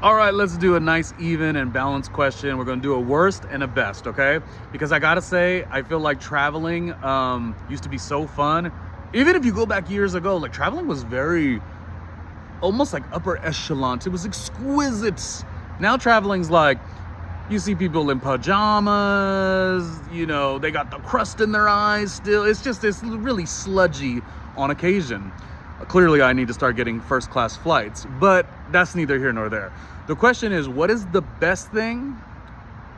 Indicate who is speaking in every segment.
Speaker 1: All right, let's do a nice, even, and balanced question. We're gonna do a worst and a best, okay? Because I gotta say, I feel like traveling used to be so fun. Even if you go back years ago, like traveling was very, almost like upper echelon. It was exquisite. Now traveling's like, you see people in pajamas, you know, they got the crust in their eyes still. It's really sludgy on occasion. Clearly, I need to start getting first class flights, but that's neither here nor there. The question is, what is the best thing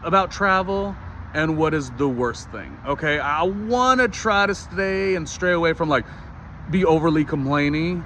Speaker 1: about travel and what is the worst thing? Okay, I want to try to stray away from like be overly complaining,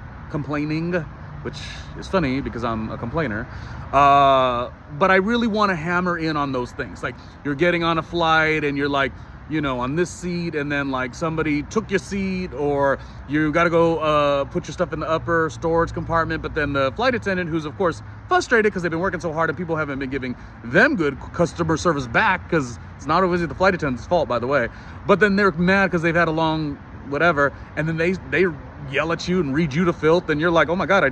Speaker 1: which is funny because I'm a complainer. But I really want to hammer in on those things. Like you're getting on a flight and you're like, you know, on this seat, and then like somebody took your seat, or you got to go put your stuff in the upper storage compartment, but then the flight attendant, who's of course frustrated because they've been working so hard and people haven't been giving them good customer service back, because it's not always the flight attendant's fault, by the way, but then they're mad because they've had a long whatever, and then they yell at you and read you to filth, and you're like, oh my god,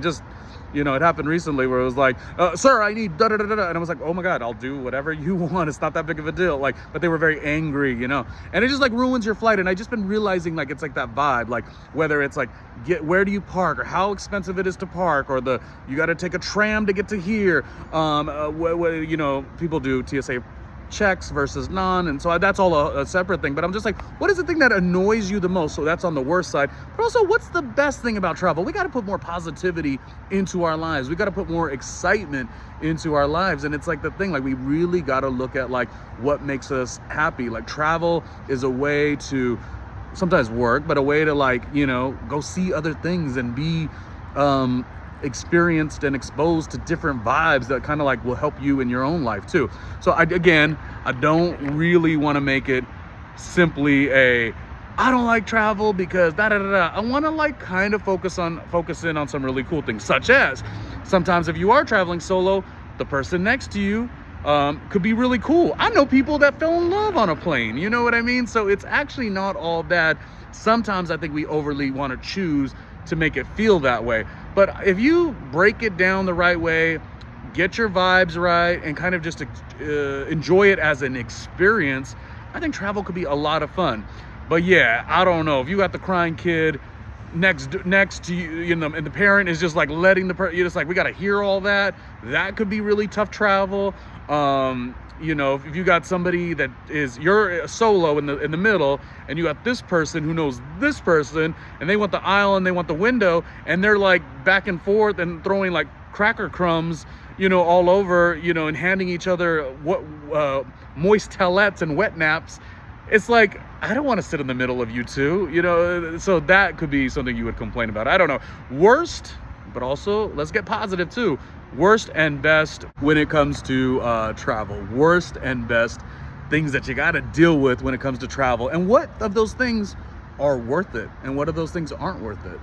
Speaker 1: you know, it happened recently where it was like, sir, I need da da da da, and I was like, oh my god, I'll do whatever you want. It's not that big of a deal. Like, but they were very angry, you know, and it just like ruins your flight. And I just been realizing like it's like that vibe, like whether it's like where do you park, or how expensive it is to park, or you got to take a tram to get to here. You know, people do TSA checks versus none, and so that's all a separate thing. But I'm just like, what is the thing that annoys you the most? So that's on the worst side. But also, what's the best thing about travel? We got to put more positivity into our lives. We got to put more excitement into our lives. And it's like the thing, like we really got to look at like what makes us happy. Like travel is a way to sometimes work, but a way to like, you know, go see other things and be experienced and exposed to different vibes that kind of like will help you in your own life too. So I don't really want to make it simply I don't like travel because da da da da. I want to like kind of focus in on some really cool things, such as sometimes if you are traveling solo, the person next to you could be really cool. I know people that fell in love on a plane, you know what I mean? So it's actually not all bad. Sometimes I think we overly want to choose to make it feel that way. But if you break it down the right way, get your vibes right, and kind of just enjoy it as an experience, I think travel could be a lot of fun. But yeah, I don't know. If you got the crying kid next to you, and the parent is just like letting you're just like, we got to hear all that. That could be really tough travel. You know, if you got somebody that you're solo in the middle, and you got this person who knows this person, and they want the aisle and they want the window, and they're like back and forth and throwing like cracker crumbs, you know, all over, you know, and handing each other moist towelettes and wet naps. It's like, I don't want to sit in the middle of you two, you know. So that could be something you would complain about. I don't know. Worst, but also let's get positive too. Worst and best when it comes to travel. Worst and best things that you got to deal with when it comes to travel. And what of those things are worth it? And what of those things aren't worth it?